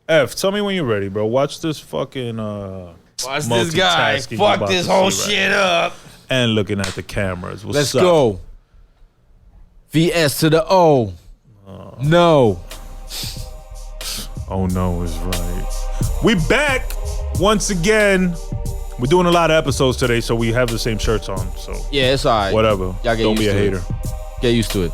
F, tell me when you're ready, bro. Watch this fucking watch this guy fuck this whole shit up. And looking at the cameras. Let's go. VS to the O. No. Oh no is right. We back once again. We're doing a lot of episodes today, so we have the same shirts on. So yeah, it's all right. Whatever. Y'all Don't be a hater. Get used to it.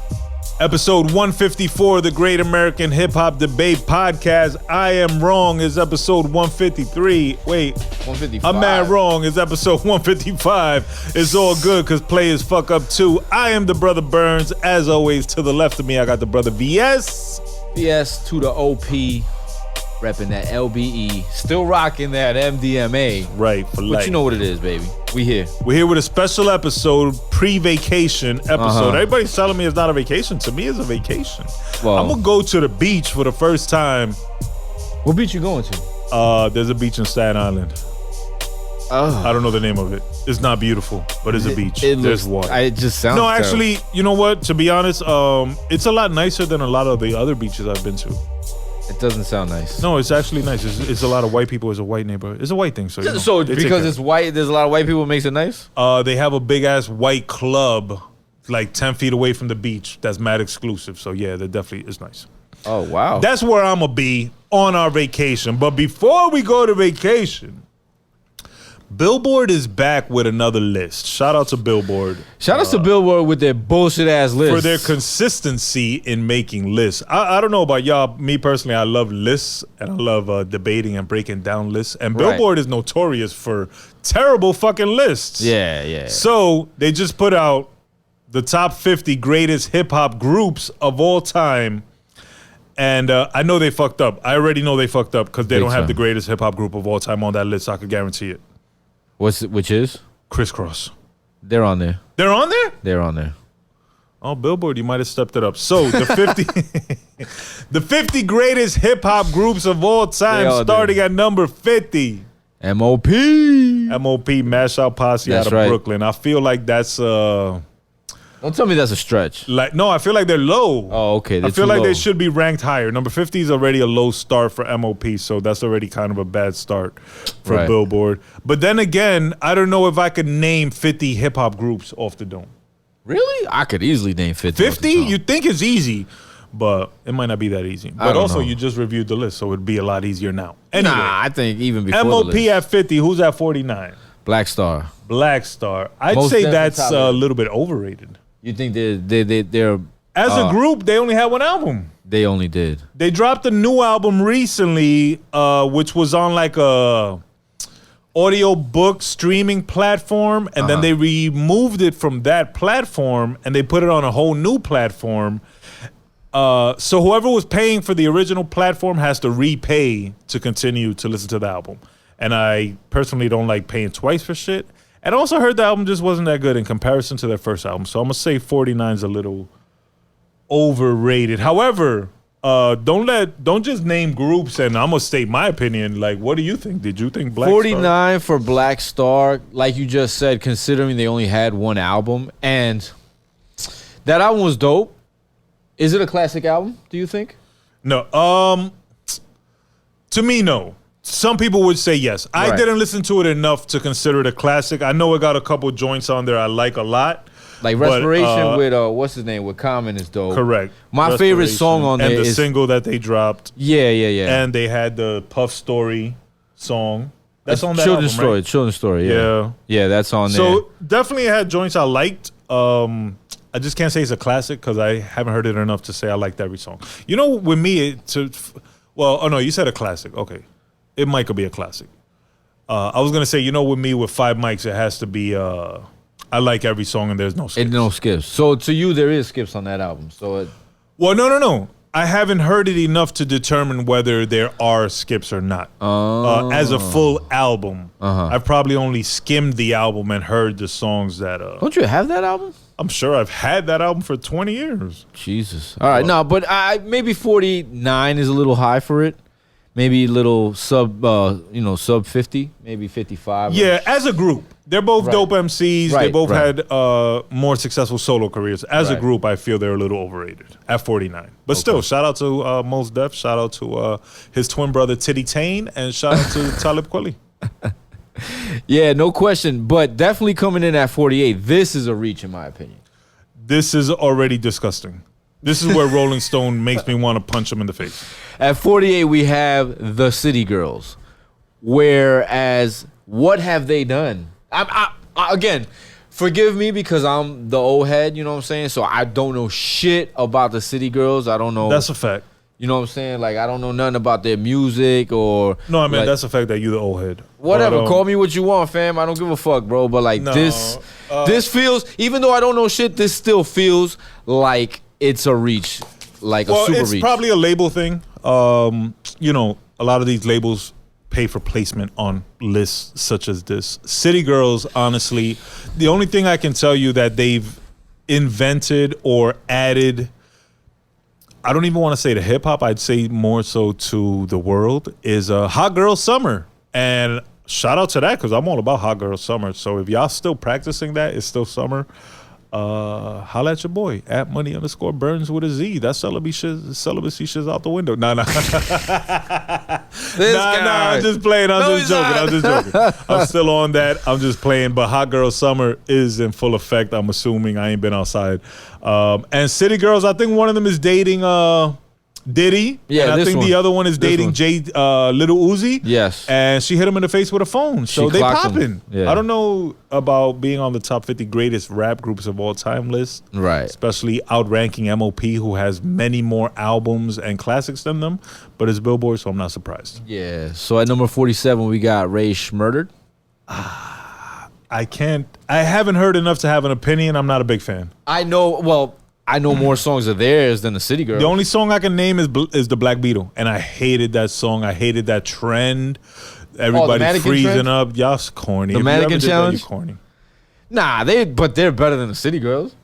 Episode 154, the Great American Hip Hop Debate Podcast. I Am Wrong is episode 153. Wait, 155. I'm mad wrong is episode 155. It's all good because players fuck up too. I am the brother Burnz. As always, to the left of me, I got the brother VS. VS to the OP. Repping that LBE. Still rocking that MDMA. Right, for life. But you know what it is, baby. We here. We're here with a special episode, pre-vacation episode. Everybody's telling me it's not a vacation. To me, it's a vacation. Well, I'm going to go to the beach for the first time. What beach you going to? There's a beach in Staten Island. Oh. I don't know the name of it. It's not beautiful, but it's a beach. There's water. It just sounds No, terrible. actually, you know what? To be honest, it's a lot nicer than a lot of the other beaches I've been to. It doesn't sound nice. No, it's actually nice. It's a lot of white people. It's a white neighborhood. It's a white thing. So, you know, so because it's white, there's a lot of white people, makes it nice? They have a big-ass white club like 10 feet away from the beach that's mad exclusive. So, yeah, that definitely is nice. Oh, wow. That's where I'm going to be on our vacation. But before we go to vacation, Billboard is back with another list. Shout out to Billboard. Shout out to Billboard with their bullshit ass list. For their consistency in making lists. I don't know about y'all. Me personally, I love lists and I love debating and breaking down lists. And Billboard is notorious for terrible fucking lists. Yeah. So they just put out the top 50 greatest hip hop groups of all time. And I know they fucked up. I already know they fucked up because they don't have the greatest hip hop group of all time on that list. I could guarantee it. Which is? Crisscross. They're on there. They're on there? They're on there. Oh, Billboard, you might have stepped it up. So the 50 the 50 greatest hip hop groups of all time, starting at number 50. MOP. Mash Out Posse out of Brooklyn. I feel like that's don't tell me that's a stretch. No, I feel like they're low. Oh, okay. I feel like they should be ranked higher. Number 50 is already a low start for MOP, so that's already kind of a bad start for Billboard. But then again, I don't know if I could name 50 hip hop groups off the dome. Really? I could easily name 50. 50? You think it's easy, but it might not be that easy. But also, you just reviewed the list, so it'd be a lot easier now. Anyway, I think even before MOP the list. at 50, who's at 49? Black Star. I'd say that's a little bit overrated. You think they're as a group, they only had one album. They only did. They dropped a new album recently, which was on like a audio book streaming platform, and then they removed it from that platform and they put it on a whole new platform. So whoever was paying for the original platform has to repay to continue to listen to the album. And I personally don't like paying twice for shit. And I also heard the album just wasn't that good in comparison to their first album. So I'm going to say 49 is a little overrated. However, don't just name groups and I'm going to state my opinion. Like, what do you think? Did you think Black 49 for Black Star, like you just said, considering they only had one album. And that album was dope. Is it a classic album, do you think? No. To me, no. Some people would say yes. I didn't listen to it enough to consider it a classic. I know it got a couple joints on there I like a lot. Like Respiration with, what's his name, with Common is dope. Correct. My favorite song on there is... And the single that they dropped. Yeah. And they had the Puff Story song. That's on that Children's album, Story. right? Children's Story, yeah. Yeah, that's on there. So definitely it had joints I liked. I just can't say it's a classic because I haven't heard it enough to say I liked every song. You know, with me, you said a classic. Okay. It might could be a classic. I was going to say, with me, with 5 mics, it has to be, I like every song and there's no skips. And no skips. So to you, there is skips on that album. Well, no. I haven't heard it enough to determine whether there are skips or not. As a full album. I've probably only skimmed the album and heard the songs that... Don't you have that album? I'm sure I've had that album for 20 years. Jesus. All right, no, but maybe 49 is a little high for it. Maybe a little sub 50, maybe 55. Yeah, as a group. They're both Right. dope MCs. They Right, both right. had more successful solo careers. As a Right. group, I feel they're a little overrated at 49. But still, shout out to Mos Def. Shout out to his twin brother, Titty Tane. And shout out to Talib Kweli. Yeah, no question. But definitely coming in at 48. This is a reach, in my opinion. This is already disgusting. This is where Rolling Stone makes me want to punch him in the face. At 48, we have the City Girls. Whereas, what have they done? Again, forgive me because I'm the old head, you know what I'm saying? So I don't know shit about the City Girls. I don't know. That's a fact. You know what I'm saying? Like, I don't know nothing about their music or... No, I mean, like, that's a fact that you the old head. whatever. But, Call me what you want, fam. I don't give a fuck, bro. But, like, No, this feels... Even though I don't know shit, this still feels like it's a reach. Like a super it's reach. probably a label thing. You know, a lot of these labels pay for placement on lists such as this. City Girls, honestly, the only thing I can tell you that they've invented or added, I don't even want to say to hip hop, I'd say more so to the world, is Hot Girl Summer. And shout out to that because I'm all about Hot Girl Summer. So if y'all still practicing that, it's still summer. Holla at your boy at money_Burnz with a Z. That celibacy shit's out the window. Nah. This guy. Nah, I'm just playing. I'm just joking. I'm still on that. I'm just playing. But Hot Girl Summer is in full effect. I'm assuming. I ain't been outside. And City Girls, I think one of them is dating Diddy. Yeah, and I this think one. the other one is This dating one. Little Uzi. Yes. And she hit him in the face with a phone. So She they clocked him. popping. Yeah. I don't know about being on the top 50 greatest rap groups of all time list. Right. Especially outranking MOP, who has many more albums and classics than them. But it's Billboard, so I'm not surprised. Yeah. So at number 47, we got Ray Schmurdered. I haven't heard enough to have an opinion. I'm not a big fan. I know more songs of theirs than the City Girls. The only song I can name is the Black Beetle, and I hated that song. I hated that trend. Everybody mannequin freezing trend? up. Y'all's corny. The If you ever mannequin did that, challenge? you corny. Nah, they're better than the City Girls.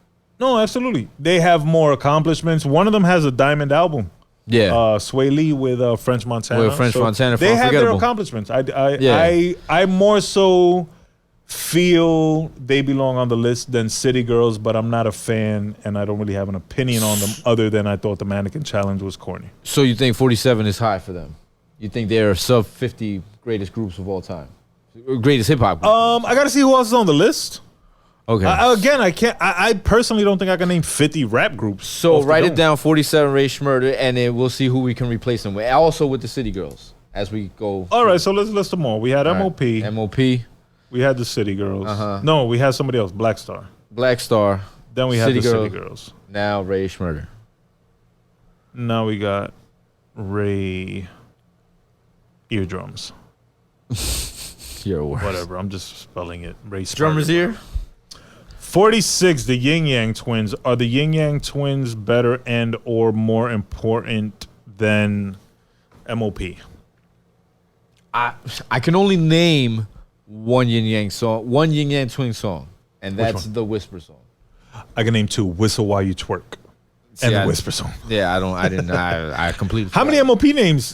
No, absolutely. They have more accomplishments. One of them has a diamond album. Yeah. Sway Lee with French Montana. With French Montana, They have their Unforgettable. accomplishments. Yeah. I more so feel they belong on the list than City Girls, but I'm not a fan, and I don't really have an opinion on them other than I thought the Mannequin Challenge was corny. So you think 47 is high for them? You think they're sub 50 greatest groups of all time? Greatest hip hop group? I gotta see who else is on the list. Okay. I can't. I personally don't think I can name 50 rap groups. So off the write it dome. down, 47 Ray Schmurder, and then we'll see who we can replace them with. Also with the City Girls as we go. All right, so let's list them all. We had All right. MOP. MOP, We had the City Girls. Uh-huh. No, we had somebody else, Black Star. Black Star, Then we had City the Girls. City Girls. now Ray Schmurder. Now we got Ray Eardrums. You're worse. Whatever, I'm just spelling it. Ray Drummers Smarter. here? 46, the Yin Yang Twins. Are the Yin Yang Twins better and or more important than MOP? I can only name one Yin Yang song, one Yin Yang Twin song, and that's one? the Whisper song. I can name two, Whistle While You Twerk and See, the Whisper song. Yeah, I completely. How many MOP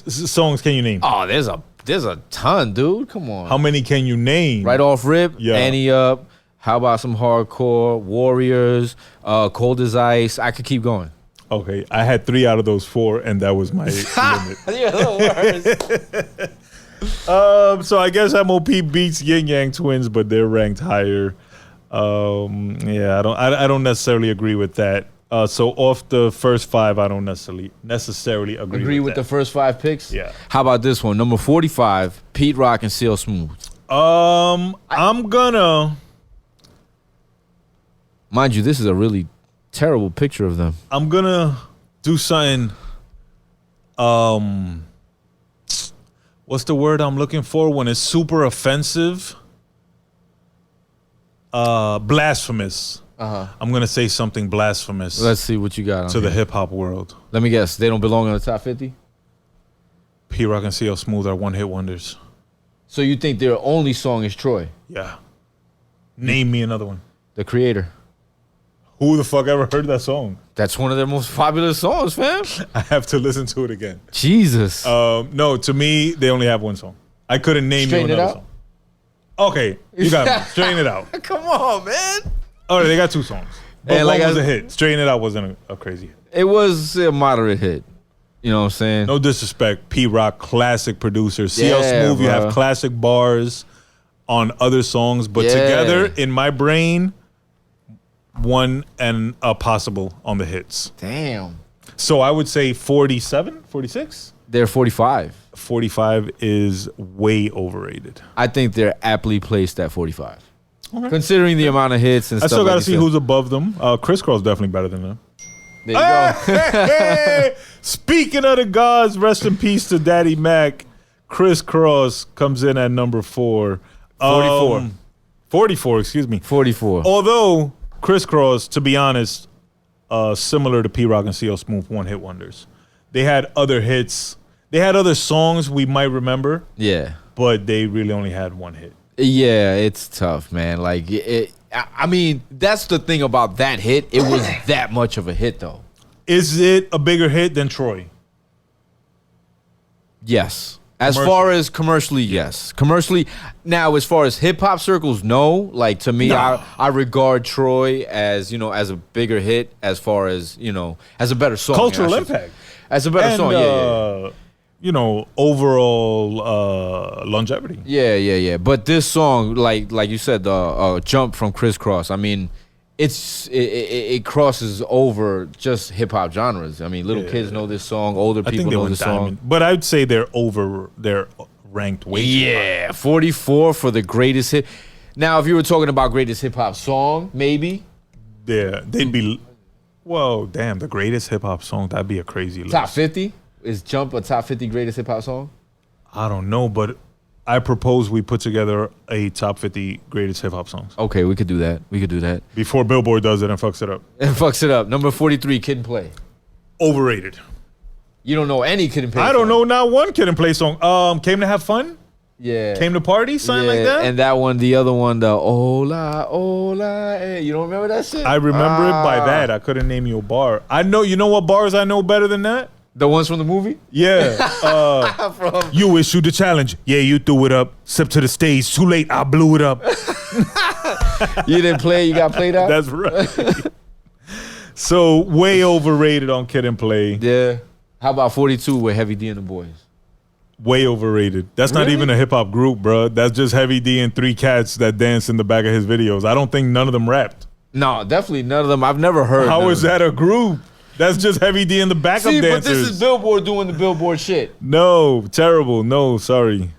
songs can you name? Oh, there's a ton, dude. Come on. How many can you name? Right off rip, Yeah. Annie Up. How about some hardcore Warriors? Cold as Ice. I could keep going. Okay, I had 3 out of those 4, and that was my limit. You're the worst. So I guess MOP beats Yin Yang Twins, but they're ranked higher. Yeah, I don't necessarily agree with that. So off the first 5, I don't necessarily agree Agree with the that. first 5 picks? Yeah. How about this one? Number 45, Pete Rock and CL Smooth. I'm gonna Mind you, this is a really terrible picture of them. do something. What's the word I'm looking for when it's super offensive? Blasphemous. I'm gonna say something blasphemous Let's see what you got on to the here. hip hop world. Let me guess. They don't belong in the top 50? P Rock and CL Smooth are one hit wonders. So you think their only song is Troy, Yeah. Name me another one. the creator? Who the fuck ever heard that song? That's one of their most popular songs, fam. I have to listen to it again. Jesus. No, to me, they only have one song. I couldn't name Straighten you It another Out? song. Okay, you got me. Straighten It Out. Come on, man. Oh, they got 2 songs. But And one like was a hit. Straighten It Out wasn't a crazy hit. It was a moderate hit. You know what I'm saying? No disrespect. P-Rock, classic producer. CL Yeah, Smooth, you bro. have classic bars on other songs. But Yeah. together, in my brain, one and a possible on the hits. Damn. So I would say 47, 46? They're 45. 45 is way overrated. I think they're aptly placed at 45. Okay. Considering the amount of hits and I stuff. still got to like see who's above them. Crisscross definitely better than them. There you go. Hey! Speaking of the gods, rest in peace to Daddy Mac. Crisscross comes in at number 4. 44. 44, excuse me. 44. Although Crisscross, to be honest, similar to P-Rock and CL Smooth, one-hit wonders. They had other hits. They had other songs we might remember, Yeah. but they really only had one hit. Yeah, it's tough, man. Like, I mean, that's the thing about that hit. It was that much of a hit, though. Is it a bigger hit than Troy? Yes. As far as commercially, yes. Commercially, now as far as hip hop circles, no. Like to me, I regard Troy as as a bigger hit as far as as a better song. Cultural impact. As a better song, overall longevity. Yeah. But this song, like you said, the jump from Crisscross. I mean, it crosses over just hip hop genres. I mean, little kids know this song, older people know this song. But I'd say they're ranked way too high. 44 for the greatest hit. Now, if you were talking about greatest hip hop song, maybe. Yeah, they'd be. Whoa, damn! The greatest hip hop song. That'd be a crazy list. Top 50 is Jump a top 50 greatest hip hop song? I don't know, but I propose we put together a top 50 greatest hip hop songs. Okay, we could do that. Before Billboard does it and fucks it up. And fucks it up. Number 43, Kid and Play. Overrated. You don't know any Kid and Play I don't song. know not one Kid and Play song. Came to Have Fun? Yeah. Came to Party? Something like that? And that one, the other one, the Ola, Ola, eh. You don't remember that shit? I remember it by that. I couldn't name you a bar. You know what bars I know better than that? The ones from the movie? Yeah. You issued the challenge. Yeah, you threw it up. Step to the stage. Too late. I blew it up. You didn't play. You got played out? That's right. So way overrated on Kid and Play. Yeah. How about 42 with Heavy D and the Boys? Way overrated. That's not even a hip hop group, bro. That's just Heavy D and 3 cats that dance in the back of his videos. I don't think none of them rapped. No, definitely none of them. I've never heard. How is that a group? That's just Heavy D and the backup dancers. But this is Billboard doing the Billboard shit. No, terrible. No, sorry.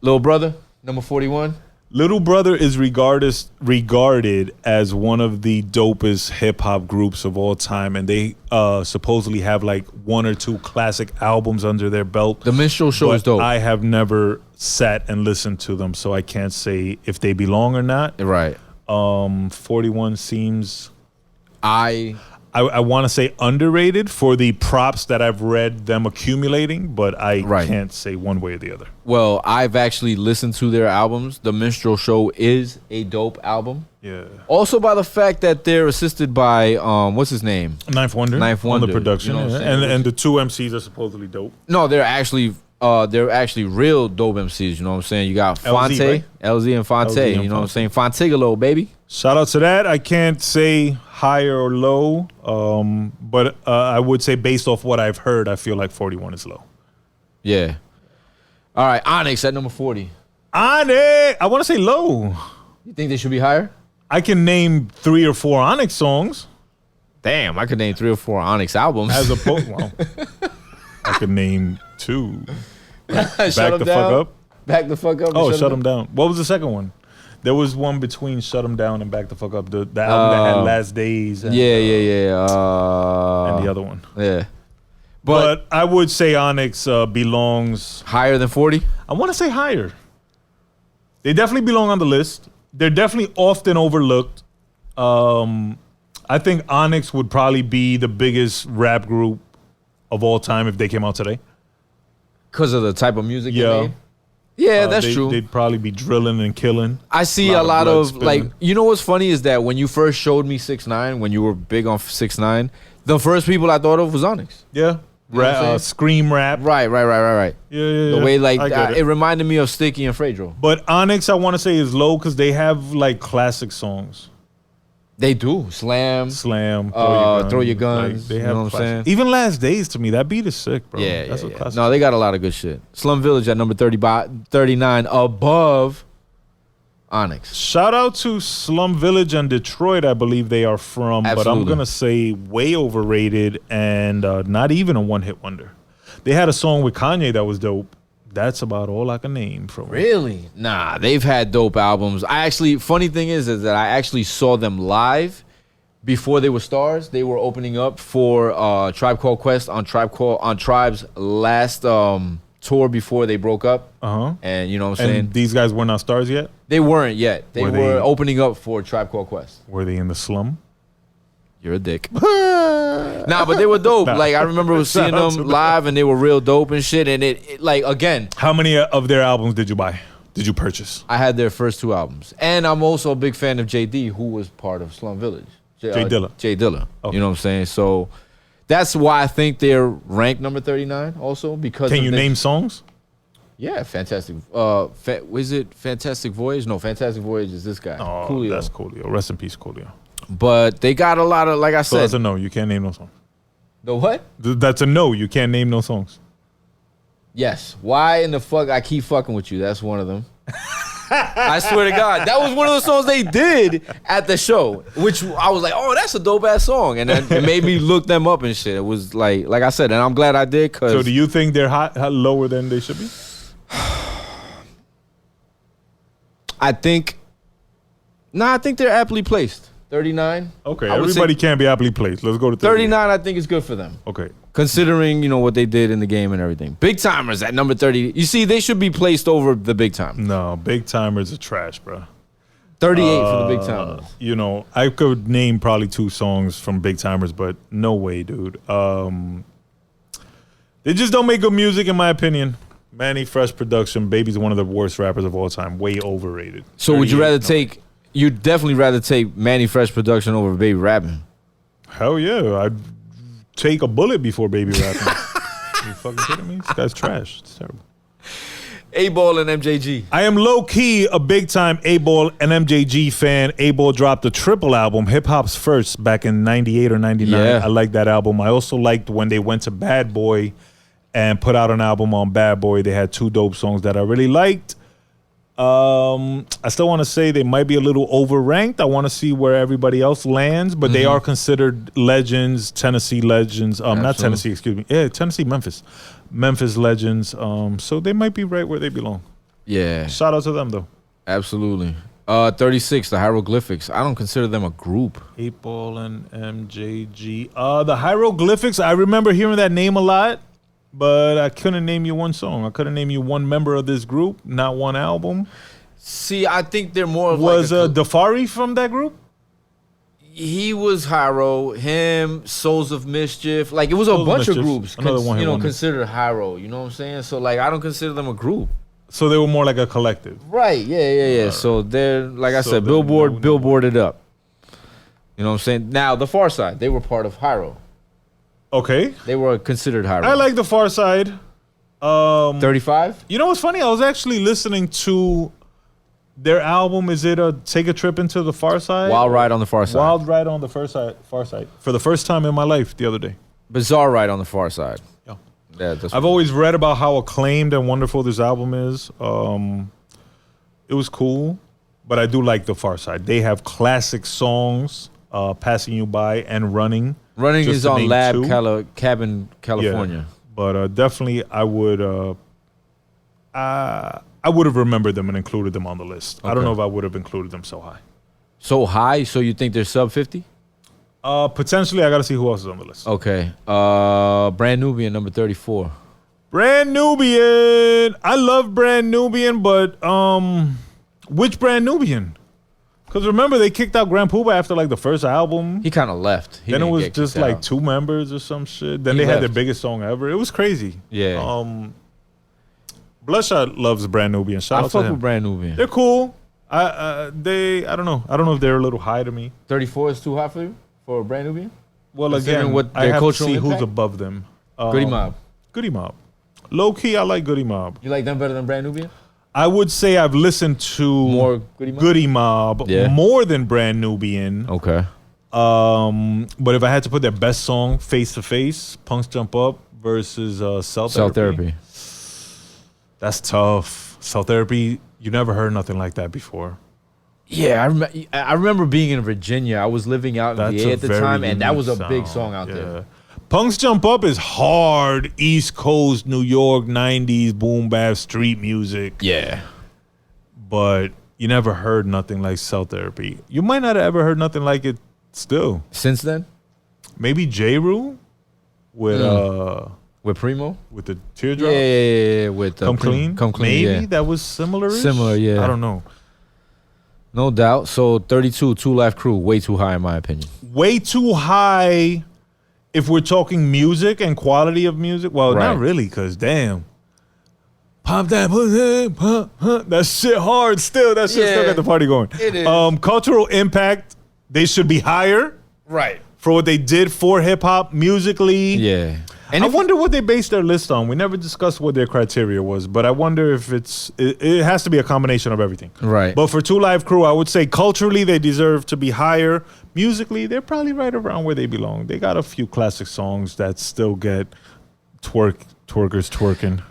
Little Brother, number 41. Little Brother is regarded as one of the dopest hip hop groups of all time, and they supposedly have like 1 or 2 classic albums under their belt. The Minstrel Show is dope. I have never sat and listened to them, so I can't say if they belong or not. Right. 41 seems. I want to say underrated for the props that I've read them accumulating, but I can't say one way or the other. Well, I've actually listened to their albums. The Minstrel Show is a dope album. Yeah. Also by the fact that they're assisted by what's his name? Ninth Wonder. On the production. You know what I'm saying? And the 2 MCs are supposedly dope. No, they're actually real dope MCs. You know what I'm saying? You got Fonte, LZ, right? LZ and Fonte. LZ and you know what I'm saying? Fontigalo, baby. Shout out to that. I can't say higher or low, but I would say based off what I've heard, I feel like 41 is low. Yeah. All right, Onyx at number 40. Onyx! I want to say low. You think they should be higher? I can name 3 or 4 Onyx songs. Damn, I could name 3 or 4 Onyx albums. As opposed, well, I could name 2. Back the Shut 'em fuck down? up. Back the fuck up. Oh, shut them down. What was the second one? There was one between Shut Them Down and Back the Fuck Up. The album that had Last Days. And, Yeah. and the other one. Yeah. But I would say Onyx belongs Higher than 40? I want to say higher. They definitely belong on the list. They're definitely often overlooked. I think Onyx would probably be the biggest rap group of all time if they came out today. Because of the type of music they Yeah. made? Yeah, that's true. They'd probably be drilling and killing. I see a lot of like, you know what's funny is that when you first showed me 6ix9ine, when you were big on 6ix9ine, the first people I thought of was Onyx. Yeah. You know what I'm saying? Scream rap. Right. Yeah. The way like I get it reminded me of Sticky and Fredro. But Onyx, I want to say, is low because they have like classic songs. They do Slam, Throw Your Guns. Like, they have you know what I'm saying? Even Last Days to me, that beat is sick, bro. Yeah, That's a yeah. classic. No, they got a lot of good shit. Slum Village at number 39, above Onyx. Shout out to Slum Village and Detroit, I believe they are from. But I'm Absolutely. gonna say way overrated and not even a one-hit wonder. They had a song with Kanye that was dope. That's about all I can name from them. Really? Nah, they've had dope albums. Funny thing is that I actually saw them live before they were stars. They were opening up for Tribe Called Quest on Tribe's last tour before they broke up. And you know what I'm saying? And these guys were not stars yet? They weren't yet. They Were were they- opening up for Tribe Called Quest. Were they in the slum? You're a dick. Nah, but they were dope. Nah. Like I remember seeing Shout out to them them. live, and they were real dope and shit. And it like again, How many of their albums did you buy? Did you purchase? I had their first 2 albums, and I'm also a big fan of JD, who was part of Slum Village. Jay Dilla. Jay Dilla. Okay. You know what I'm saying? So that's why I think they're ranked number 39. Also because Can of you the- name songs? Yeah, Fantastic. Was it Fantastic Voyage? No, Fantastic Voyage is this guy. Oh, Coolio. that's Coolio. Rest in peace, Coolio. But they got a lot of, like I So said, that's a no. You can't name no songs. the what? That's a no. You can't name no songs. Yes. Why in the fuck I keep fucking with you? That's one of them. I swear to God, that was one of the songs they did at the show, which I was like, oh, that's a dope ass song, and then it made me look them up and shit. It was like I said, and I'm glad I did. Cause So do you think they're lower than they should be? I think they're aptly placed. 39. Okay, I would say everybody can't be aptly placed. Let's go to 39. I think is good for them, Okay. considering what they did in the game and everything. Big Timers at number 30. You see, they should be placed over the Big Time. No, Big Timers are trash, bro. 38 for the Big Timers. I could name probably 2 songs from Big Timers, but no way, dude. They just don't make good music, in my opinion. Manny Fresh production. Baby's one of the worst rappers of all time. Way overrated. So would you 38, rather no. take? You'd definitely rather take Manny Fresh production over Baby rapping. Hell yeah, I'd take a bullet before Baby rapping. You fucking kidding me? This guy's trash. It's terrible. A-Ball and MJG. I am low key a big time A-Ball and MJG fan. A-Ball dropped a triple album, Hip Hop's First, back in 98 or 99. Yeah. I like that album. I also liked when they went to Bad Boy and put out an album on Bad Boy. They had 2 dope songs that I really liked. I still want to say they might be a little overranked. I want to see where everybody else lands, but they are considered legends, Tennessee legends. Not Absolutely. Tennessee, excuse me. Yeah, Tennessee, Memphis legends. So they might be right where they belong. Yeah, Shout out to them though. absolutely. 36, the Hieroglyphics. I don't consider them a group. 8-Ball and MJG. The Hieroglyphics. I remember hearing that name a lot, but I couldn't name you one song. I couldn't name you one member of this group, not one album. See, I think they're more of Was like Dafari from that group? he was Hyro, him, Souls of Mischief. Like it was a Souls of bunch of Mischief. groups. Another one-hit wonder. Considered Hyro. You know what I'm saying? So like I don't consider them a group. So they were more like a collective. Right. Yeah. So they're like I So said, they're Billboard, no- Billboarded up. You know what I'm saying? Now the Far Side, they were part of Hyro. Okay. They were considered Hyro. I like the Far Side. 35. You know what's funny? I was actually listening to their album. Is it Take a Trip into the Far Side? Wild Ride on the Far Side. Wild Ride on the Far Side. For the first time in my life the other day. Bizarre Ride on the Far Side. Yeah. Yeah, that's I've always read about how acclaimed and wonderful this album is. It was cool, but I do like the Far Side. They have classic songs, Passing You By and Running. Running just is to on name Lab 2. Cabin, California. Yeah. But definitely, I would have remembered them and included them on the list. I don't Okay. know if I would have included them so high. So high, so you think they're sub 50? Potentially, I got to see who else is on the list. Okay. Brand Nubian, number 34. Brand Nubian. I love Brand Nubian, but which Brand Nubian? Because remember, they kicked out Grand Poobah after like the first album. He kind of left. He Then it didn't was get just kicked like out. 2 members or some shit. Then He they had left. their biggest song ever. It was crazy. Yeah. Bloodshot loves Brand Nubian. Shout I out to fuck him. with Brand Nubian. They're cool. I don't know. I don't know if they're a little high to me. 34 is too high for you? For Brand Nubian? Well, Considering again, what I their have to cultural see who's impact? above them. Goody Mob. Goody Mob. Low key, I like Goody Mob. You like them better than Brand Nubian? I would say I've listened to More Goody Mob? Yeah. more than Brand Nubian. Okay. But if I had to put their best song, Face to Face, Punks Jump Up versus Cell Therapy. That's tough. Cell Therapy, you never heard nothing like that before. Yeah, I remember being in Virginia. I was living out in VA at the time, and that was a big song out there. Punks Jump Up is hard East Coast, New York, 90s, boom bap, street music. Yeah. But you never heard nothing like Cell Therapy. You might not have ever heard nothing like it still. Since then? Maybe J-Rule with Primo? With the teardrop? Yeah. With Come Clean? Come Clean, Maybe that was similar. Similar, yeah. I don't know. No doubt. So 32, 2 Live Crew, way too high in my opinion. Way too high if we're talking music and quality of music. Well, not really, because damn. Pop that pussy, pop, that shit hard still. That shit still got the party going. It is. Cultural impact, they should be higher. Right. For what they did for hip-hop musically. Yeah. And I wonder what they based their list on. We never discussed what their criteria was, but I wonder if it has to be a combination of everything. Right. But for 2 Live Crew, I would say culturally they deserve to be higher. Musically, they're probably right around where they belong. They got a few classic songs that still get twerkers twerking.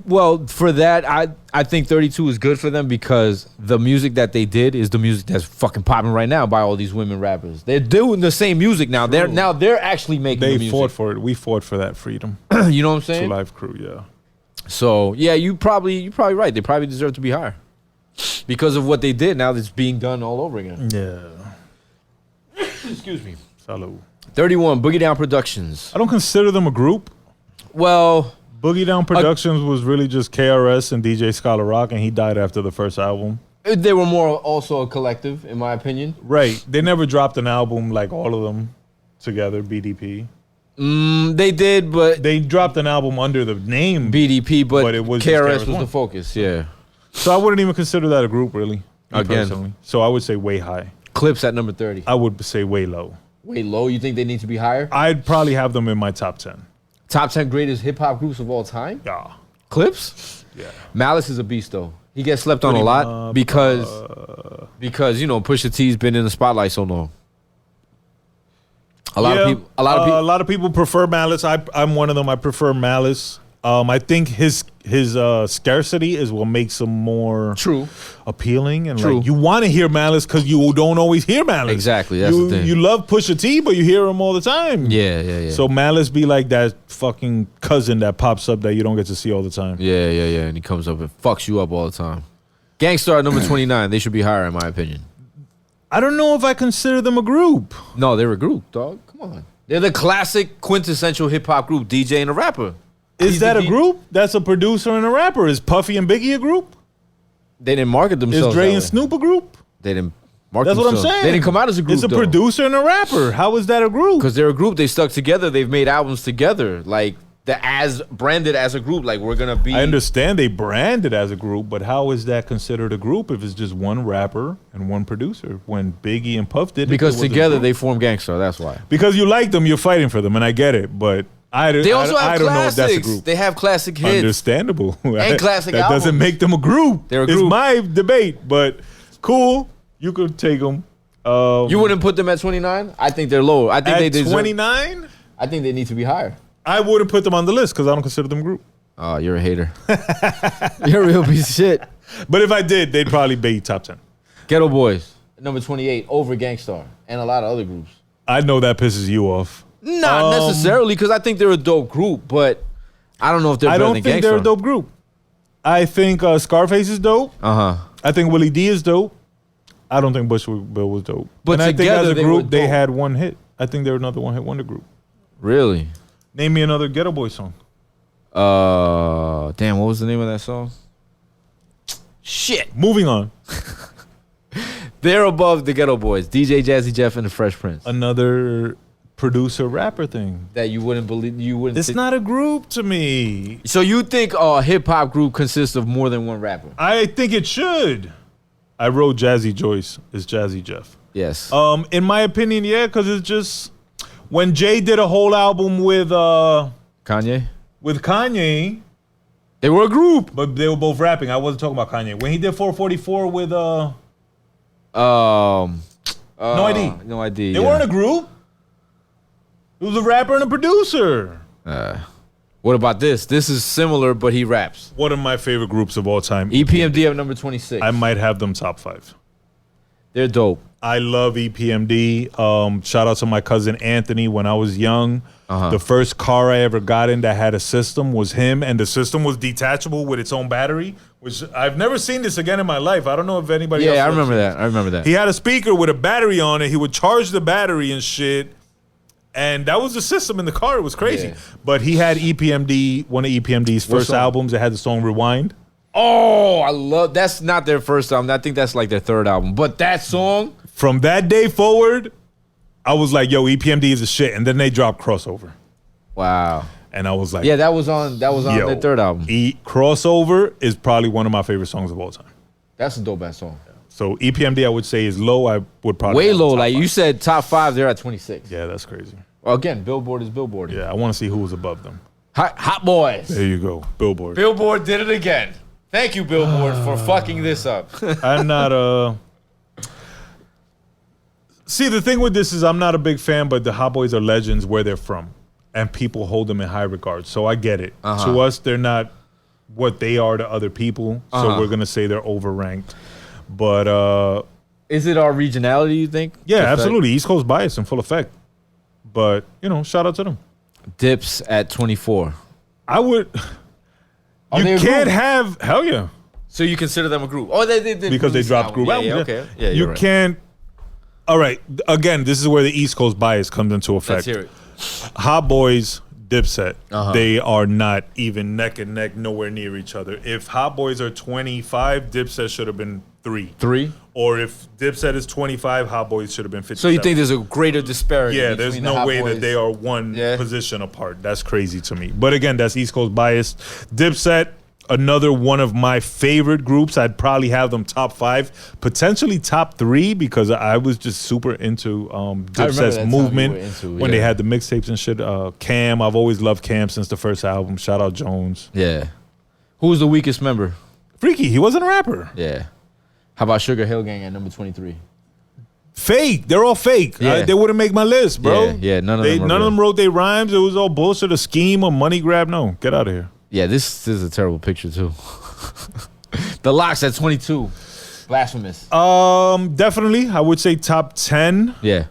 Well, for that, I think 32 is good for them because the music that they did is the music that's fucking popping right now by all these women rappers. They're doing the same music now. True. They're actually making the music. They fought for it. We fought for that freedom. You know what I'm saying? 2 Live Crew, yeah. So yeah, you're probably right. They probably deserve to be higher because of what they did. Now that's being done all over again. Yeah. Excuse me. Salud. 31 Boogie Down Productions. I don't consider them a group. Well, Boogie Down Productions was really just KRS and DJ Scholar Rock, and he died after the first album. They were more also a collective, in my opinion. Right. They never dropped an album like all of them together, BDP. They did, but they dropped an album under the name BDP, but it was KRS was the focus, yeah. So I wouldn't even consider that a group, really. Again. Personally. So I would say way high. Clips at number 30. I would say way low. Way low? You think they need to be higher? I'd probably have them in my top 10. Top 10 greatest hip-hop groups of all time? Yeah. Clips? Yeah. Malice is a beast, though. He gets slept on a lot because you know, Pusha T's been in the spotlight so long. A lot of people prefer Malice. I'm one of them. I prefer Malice. I think his scarcity is what makes him more appealing, and like you want to hear Malice because you don't always hear Malice. Exactly, that's the thing. You love Pusha T, but you hear him all the time. Yeah. So Malice be like that fucking cousin that pops up that you don't get to see all the time. Yeah, and he comes up and fucks you up all the time. Gangstar at number 29. They should be higher, in my opinion. I don't know if I consider them a group. No, they're a group, dog. Come on, they're the classic quintessential hip hop group, DJ and a rapper. Is that a group? That's a producer and a rapper. Is Puffy and Biggie a group? They didn't market themselves. Is Dre and Snoop a group? They didn't market themselves. That's what I'm saying. They didn't come out as a group. It's a producer and a rapper. How is that a group? Because they're a group. They stuck together. They've made albums together. Like as branded as a group. Like we're gonna be. I understand they branded as a group, but how is that considered a group if it's just one rapper and one producer? When Biggie and Puff did it, because together they form Gangstar. That's why. Because you like them, you're fighting for them, and I get it, but. They also have don't classics. know if that's a group. They have classic hits. Understandable. And classic that albums. Doesn't make them a group. They're a group. It's my debate, but cool. You could take them. You wouldn't put them at 29? I think they're lower. I think they deserve 29? I think they need to be higher. I wouldn't put them on the list because I don't consider them a group. Oh, you're a hater. You're a real piece of shit. But if I did, they'd probably be top 10. Ghetto Boys, number 28, over Gangstar, and a lot of other groups. I know that pisses you off. Not necessarily, because I think they're a dope group, but I don't know if they're better than Gangstar. I don't think they're a dope group. I think Scarface is dope. I think Willie D is dope. I don't think Bush Bill was dope. But and I think as a group, they dope. had one hit. I think they're another one-hit wonder group. Really? Name me another Ghetto Boy song. Damn, what was the name of that song? Shit. Moving on. They're above the Ghetto Boys. DJ Jazzy Jeff and the Fresh Prince. Another producer rapper thing that you wouldn't believe. It's not a group to me. So you think a hip hop group consists of more than one rapper? I think it should. I wrote Jazzy Joyce is Jazzy Jeff. Yes. In my opinion, yeah, because it's just when Jay did a whole album with Kanye? With Kanye, They were a group. but they were both rapping. I wasn't talking about Kanye. When he did 444 with No ID. No ID. They weren't a group. It was a rapper and a producer. What about this? This is similar, but he raps. One of my favorite groups of all time. EPMD at number 26. I might have them top 5. They're dope. I love EPMD. Shout out to my cousin Anthony. When I was young, the first car I ever got in that had a system was him, and the system was detachable with its own battery, which I've never seen this again in my life. I don't know if anybody else. Yeah, I remember that. I remember that. He had a speaker with a battery on it. He would charge the battery and shit. And that was the system in the car. It was crazy. Yeah. But he had EPMD, one of EPMD's first song? albums. It had the song Rewind. Oh, I love. That's not their first album. I think that's like their third album. But that song. From that day forward, I was like, yo, EPMD is a shit. And then they dropped Crossover. Wow. And I was like, Yeah, that was on their third album. Crossover is probably one of my favorite songs of all time. That's a dope ass song. So EPMD, I would say, is low. I would probably Way have low. top Like 5. you said, top 5. They're at 26. Yeah, that's crazy. Well, again, Billboard is Billboard. Yeah, I want to see who was above them. Hot Boys. There you go, Billboard. Billboard did it again. Thank you, Billboard, for fucking this up. I'm not See, the thing with this is I'm not a big fan, but the Hot Boys are legends where they're from, and people hold them in high regard. So I get it. To us, they're not what they are to other people. So we're gonna say they're overranked. But Is it our regionality, you think? yeah, Effect? absolutely. East Coast bias in full effect. But shout out to them. Dips at 24. I would. Are they You a can't group? have hell yeah. So you consider them a group? Oh, they did Because they release dropped an group album. albums. Yeah, okay. Yeah, You you're right. can't. All right. Again, this is where the East Coast bias comes into effect. Let's hear it. Hot Boys, Dipset, Uh-huh. they are not even neck and neck, nowhere near each other. If Hot Boys are 25, Dipset should have been 3. 3? Or if Dipset is 25, Hot Boys should have been 57. So you think there's a greater disparity? Yeah, there's between the no Hot way Boys? that they are one Yeah. position apart. That's crazy to me. But again, that's East Coast bias. Dipset, another one of my favorite groups. I'd probably have them top 5, potentially top 3, because I was just super into Dipset's that time movement you were into, when they yeah. had the mixtapes and shit. Cam, I've always loved Cam since the first album. Shout out Jones. Yeah. Who's the weakest member? Freaky, he wasn't a rapper. Yeah. How about Sugar Hill Gang at number 23? Fake. They're all fake. Yeah. They wouldn't make my list, bro. Yeah, none of them are None of real. them wrote their rhymes. It was all bullshit, a scheme, a money grab. No, get out of here. Yeah, this is a terrible picture too. The Locks at 22. Blasphemous. Definitely, I would say top 10. Yeah.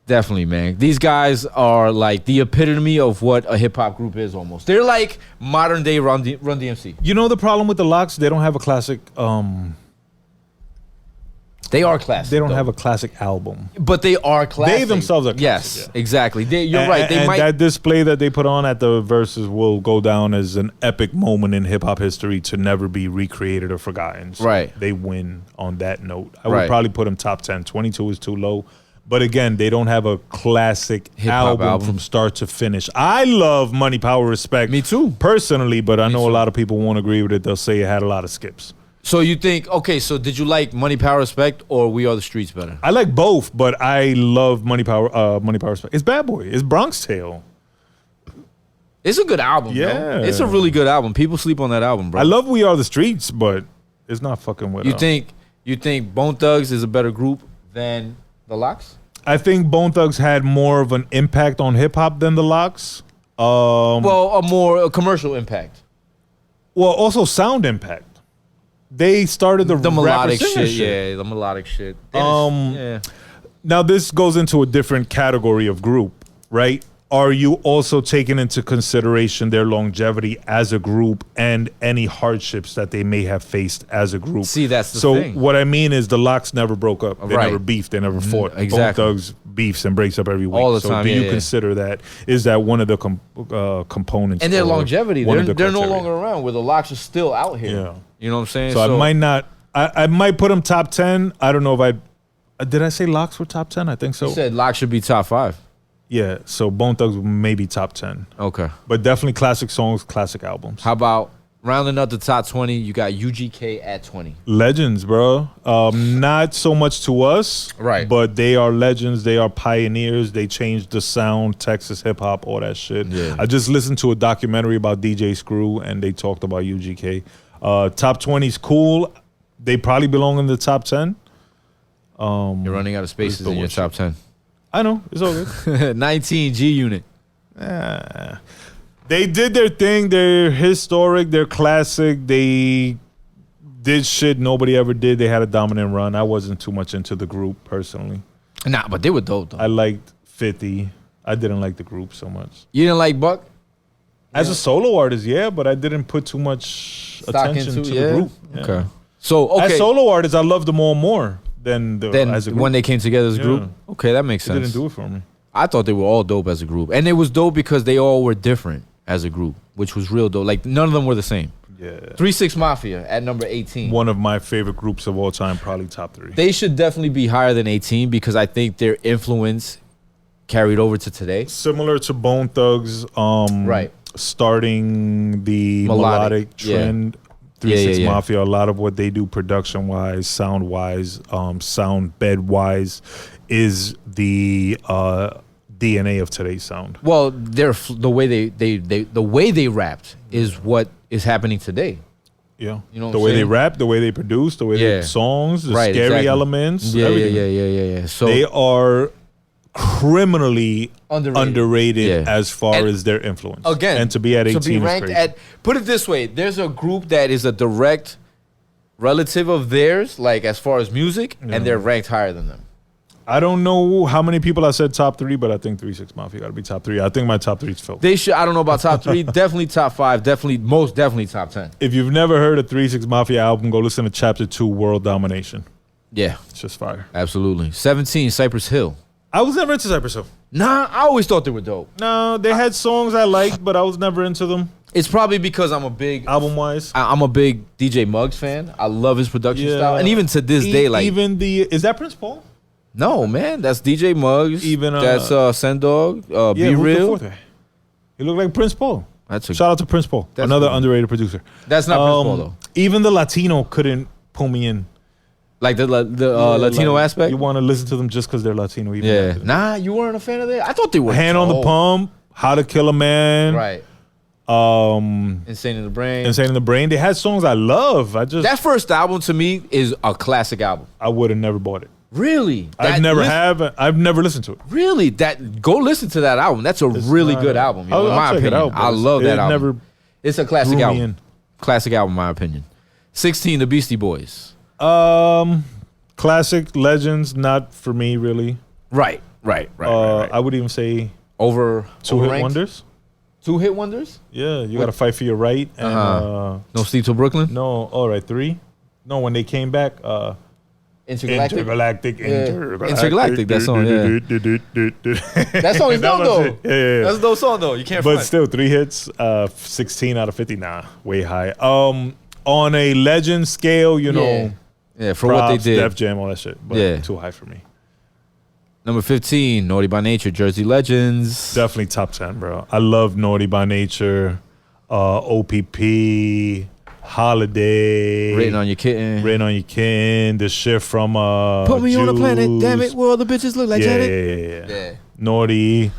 Definitely, man. These guys are like the epitome of what a hip hop group is almost. They're like modern day Run DMC. You know the problem with the Locks? They don't have a classic. They are classic. They don't though. have a classic album. But they are classic. They themselves are classic, Yes, yeah. exactly. You're right. They and might. that display that they put on at the Verses will go down as an epic moment in hip hop history to never be recreated or forgotten. So Right. They win on that note. I would Right. probably put them top 10. 22 is too low. But again, they don't have a classic Hip-hop album. from start to finish. I love Money, Power, Respect. Me too. Personally, but I know too. a lot of people won't agree with it. They'll say it had a lot of skips. So you think, okay, so did you like Money, Power, Respect or We Are the Streets better? I like both, but I love Money, Power, Respect. It's Bad Boy. It's Bronx Tale. It's a good album, Yeah. bro. It's a really good album. People sleep on that album, bro. I love We Are the Streets, but it's not fucking with You think Bone Thugs is a better group than the Locks? I think Bone Thugs had more of an impact on hip hop than the Locks. Well, a commercial impact. Well, also sound impact. They started the melodic rapper-singer shit, yeah, the melodic shit. Yeah. Now this goes into a different category of group, right? Are you also taking into consideration their longevity as a group and any hardships that they may have faced as a group? See, that's the so thing. what I mean is the Locks never broke up. They Right. never beefed. They never fought. exactly. Bone Thugs beefs and breaks up every week. All the so time, do yeah, you yeah. consider that? Is that one of the components? And their or longevity, one of they're the no criteria? longer around where the Locks are still out here. Yeah. You know what I'm saying? So I might not. I might put them top 10. I don't know if I did. I say Locks were top 10. I think so. You said Locks should be top 5. Yeah, so Bone Thugs maybe top 10. Okay. But definitely classic songs, classic albums. How about Rounding up the top 20, you got UGK at 20. Legends, bro. Not so much to us, Right. but they are legends. They are pioneers. They changed the sound, Texas hip hop, all that shit. Yeah. I just listened to a documentary about DJ Screw, and they talked about UGK. Top 20 is cool. They probably belong in the top 10. You're running out of spaces in your top 10. I know, it's all good. 19, G Unit. They did their thing. They're historic. They're classic. They did shit nobody ever did. They had a dominant run. I wasn't too much into the group personally. Nah, but they were dope, though. I liked 50. I didn't like the group so much. You didn't like Buck? As a solo artist, yeah, but I didn't put too much attention to the group. Yeah. Okay. So, okay. As solo artists, I loved them all more than as a group. when they came together as a group? Yeah. Okay, that makes It sense. didn't do it for me. I thought they were all dope as a group. And it was dope because they all were different as a group, which was real dope. Like, none of them were the same. Yeah. 3-6 Mafia at number 18. One of my favorite groups of all time, probably top 3. They should definitely be higher than 18 because I think their influence carried over to today. Similar to Bone Thugs, Right. starting the melodic trend. 3-6 Mafia, a lot of what they do production-wise, sound-wise, sound bed-wise is the DNA of today's sound. Well, the way they rapped is what is happening today. Yeah. You know what the I'm way they saying? rap, the way they produce, the way they songs, the Right, scary exactly. elements, Yeah, everything. yeah. So They are criminally underrated as far And as their influence. again, and to be at 18 to be ranked is crazy. at, put it this way, there's a group that is a direct relative of theirs, like as far as music, and they're ranked higher than them. I don't know how many people I said top 3, but I think 3-6 Mafia got to be top 3. I think my top 3 is Phil. They should. I don't know about top 3. Definitely top 5. Most definitely top 10. If you've never heard a 3-6 Mafia album, go listen to Chapter 2, World Domination. Yeah, It's just fire. absolutely. 17, Cypress Hill. I was never into Cypress Hill. Nah, I always thought they were dope. No, they had songs I liked, but I was never into them It's probably because I'm a big album-wise. I'm a big DJ Muggs fan. I love his production Yeah. style, and even to this day, like is that Prince Paul? no man, that's DJ Muggs. Even, that's Sendog. Be who's the Real. fourth guy? He looked like Prince Paul. That's Shout out to Prince Paul, That's another cool. underrated producer. That's not Prince Paul though. Even the Latino couldn't pull me in. Like the Latino Like, aspect. You want to listen to them just because they're Latino. Even Yeah. after that. Nah, you weren't a fan of that. I thought they were. Hand on the dope. Pump, How to Kill a Man, Right. um, Insane in the Brain. Insane in the Brain. They had songs I love. That first album to me is a classic album. I would have never bought it. Really? I've never listened to it. Really? Go listen to that album. That's a really good album. You know, in my check it opinion, out, but I love that album. Never It's a classic drew me album. in. Classic album, in my opinion. 16, The Beastie Boys. Classic legends, not for me really. Right. I would even say Over two-hit overranked? wonders. 2-hit wonders? Yeah, you got to fight for your right. And No Sleep Till Brooklyn? no, all right, 3. No, when they came back, Intergalactic? Intergalactic. Intergalactic, that song, yeah. That song is dope, though. Yeah. That's a dope song, though. You can't But front. still, 3 hits, 16 out of 50. Nah, way high. On a legend scale, you know, Yeah, for props, what they did. Def Jam, all that shit. But Yeah. too high for me. Number 15, Naughty by Nature, Jersey Legends. Definitely top 10, bro. I love Naughty by Nature, OPP, Holiday. Written on Your Kitten. Written on Your Kitten. The shit from Put me on the planet, Juice. damn it, where all the bitches look like Janet. Yeah. Naughty.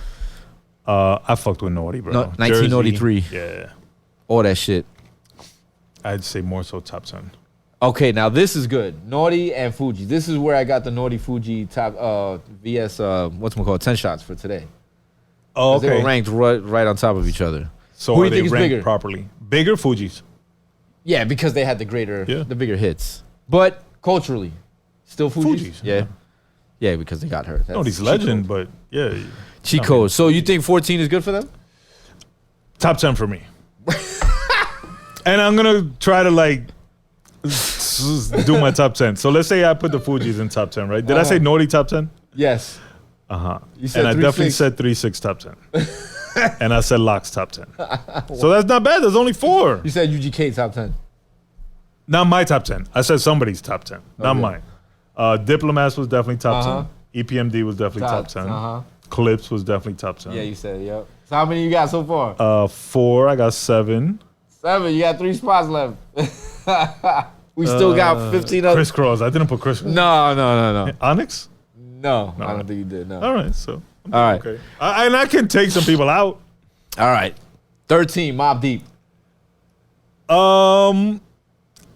I fucked with Naughty, bro. No, 1993. Jersey, yeah. All that shit. I'd say more so top 10. Okay, now this is good. Naughty and Fuji. This is where I got the Naughty Fuji top VS whatchamacallit 10 shots for today. Oh, 'Cause They okay. were ranked right on top of each other. So Who do are you they think is ranked bigger? properly? Bigger Fuji's. Yeah, because they had the bigger hits. But culturally, still Fuji's. Fuji's, Yeah, because they got hurt. That's Naughty's cheat legend, code. but yeah. Cheat I mean, code. So you think 14 is good for them? Top 10 for me. And I'm going to try to like do my top 10. So let's say I put the Fuji's in top 10, right? Did I say Naughty top 10? Yes. You said And I 3-6. definitely said 3-6 top 10. And I said Locks top 10. So that's not bad. There's only 4. You said UGK top 10. Not my top 10. I said somebody's top 10, not Okay. mine. Diplomats was definitely top Uh-huh. 10. EPMD was definitely top 10. Uh-huh. Clips was definitely top 10. Yeah, you said, yep. So how many you got so far? 4, I got 7. 7. You got 3 spots left. We still got 15 other. Crisscross. I didn't put crisscross. No. Onyx? No, I don't think you did. No. All right, so. All right. Okay. And I can take some people out. All right. 13, Mobb Deep.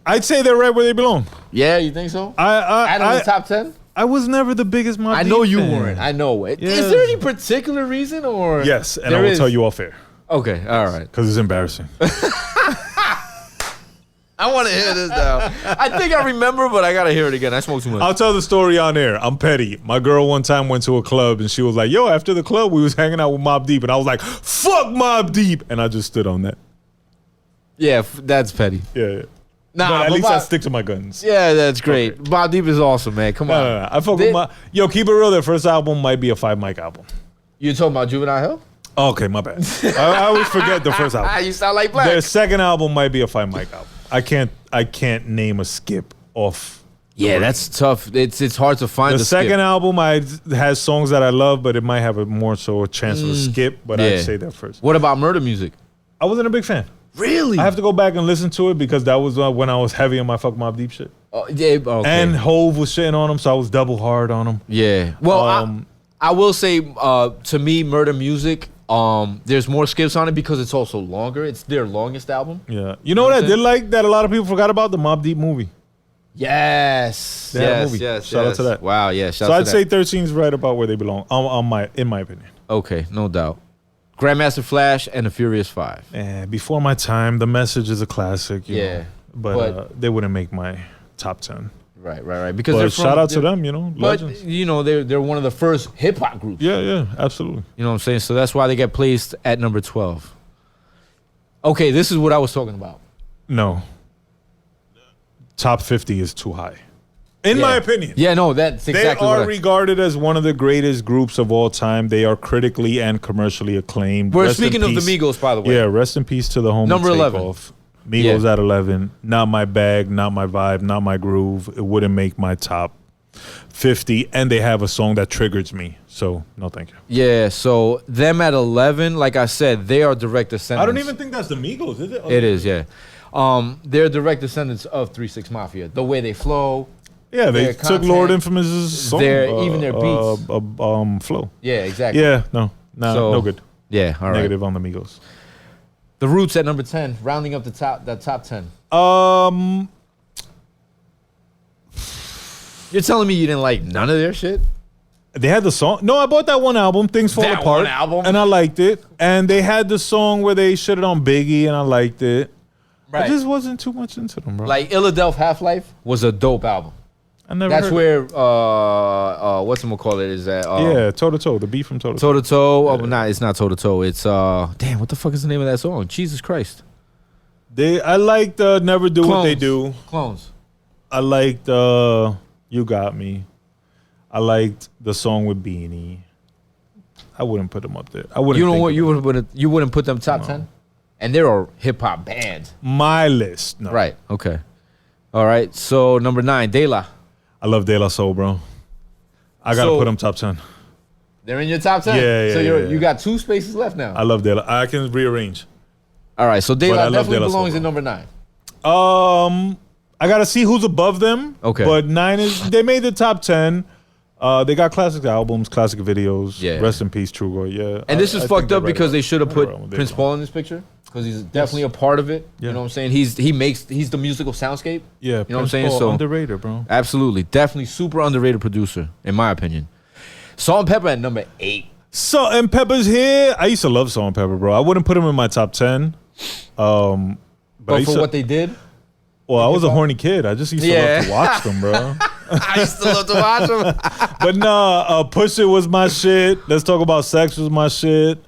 I'd say they're right where they belong. Yeah, you think so? I Out of the top 10? I was never the biggest Mobb Deep I know you fan. weren't. I know it. Yeah. Is there any particular reason or? Yes, and There I will is. tell you off air. Okay, all right. Because it's embarrassing. I want to hear this now. I think I remember, but I got to hear it again. I smoke too much. I'll tell the story on air. I'm petty. My girl one time went to a club and she was like, yo, after the club, we was hanging out with Mobb Deep. And I was like, fuck Mobb Deep. And I just stood on that. Yeah, that's petty. Yeah. Nah, but at least I Mobb- stick to my guns. Yeah, that's great. Mobb Deep is awesome, man. Come on. No. I fuck with my... Yo, keep it real. Their first album might be a 5-mic album. You talking about Juvenile Hill? Oh, okay, my bad. I always forget the first album. You sound like Black. Their second album might be a 5-mic album. I can't name a skip off. Yeah, that's tough. It's hard to find The second album has songs that I love, but it might have a more so a chance of a skip. But Yeah. I'd say that first. What about Murder Music? I wasn't a big fan. Really? I have to go back and listen to it because that was when I was heavy on my fuck Mobb Deep shit. Yeah, okay. And Hove was shitting on him, so I was double hard on him. Yeah. Well, I will say, to me, Murder Music, there's more skips on it because it's also longer. It's their longest album. Yeah. You know what I did like that a lot of people forgot about? The Mobb Deep movie. Yes. They had a Yes. movie. Yes. Shout out yes. to that. Wow. Yeah. Shout So out I'd to say that. 13 is right about where they belong, in my opinion. Okay. No doubt. Grandmaster Flash and the Furious 5. Before my time, The Message is a classic. You Yeah, know, but they wouldn't make my top 10. Right. Because But they're shout out to they're- them, you know, But legends. you know they're one of the first hip hop groups. Yeah, absolutely. You know what I'm saying? So that's why they get placed at number 12. Okay, this is what I was talking about. No. Top 50 is too high. In my opinion. Yeah, no, that's exactly They are what regarded as one of the greatest groups of all time. They are critically and commercially acclaimed. We're Rest in speaking of the peace- Migos, by the way. Yeah, rest in peace to the homie Number 11. Takeoff. Migos Yeah. at 11. Not my bag, not my vibe, not my groove. It wouldn't make my top 50. And they have a song that triggers me. So, no thank you. Yeah, so them at 11, like I said, they are direct descendants. I don't even think that's the Migos, is it? It is, yeah. They're direct descendants of 3 6 Mafia. The way they flow. Yeah, they their took content, Lord Infamous's song. even their beats. Flow. Yeah, exactly. Yeah, no. So- no good. Yeah, all right. Negative on the Migos. The Roots at number 10, rounding up the top 10. You're telling me you didn't like none of their shit? They had the song. No, I bought that one album, Things Fall That Apart. one album? And I liked it. And they had the song where they shitted on Biggie, and I liked it. I just wasn't too much into them, bro. Like Illadelph Half-Life was a dope album. I never That's heard where whatchamacallit is that? yeah, Toe to Toe, the beat from Toe to Toe. Toe to Toe. Oh, but it's not Toe to Toe. It's damn, what the fuck is the name of that song? Jesus Christ. I liked Never Do What They Clones. Do. Clones. I liked You Got Me. I liked the song with Beanie. I wouldn't put them up there. I wouldn't. You know think what? of You wouldn't put them top 10? And they're a hip hop band. my list. No. Right. Okay. All right. So number 9, De La. I love De La Soul, bro. I gotta So- put them top 10. They're in your top 10? Yeah, So yeah. you got 2 spaces left now. I love De La. I can rearrange. All right. So De But I La love definitely De La Soul, belongs bro. in number 9. I gotta see who's above them. Okay. But 9 is they made the top 10. They got classic albums, classic videos. Yeah. Rest in peace, Trugoy. Yeah. And this is I think fucked they're up right because around- they should have right put around where they Prince belong. Paul in this picture. Because he's definitely a part of it. Yeah. You know what I'm saying? He's the musical soundscape. Yeah, You know what I'm Prince saying? Paul, So underrated, bro. absolutely, definitely super underrated producer, in my opinion. Salt and Pepper at number 8. Salt and Pepper's here. I used to love Salt and Pepper, bro. I wouldn't put them in my top 10. But I But used for to, what they did, well, I was a horny kid. I just used to love to watch them, bro. I used to love to watch them. But nah, Push It was my shit. Let's Talk About Sex was my shit.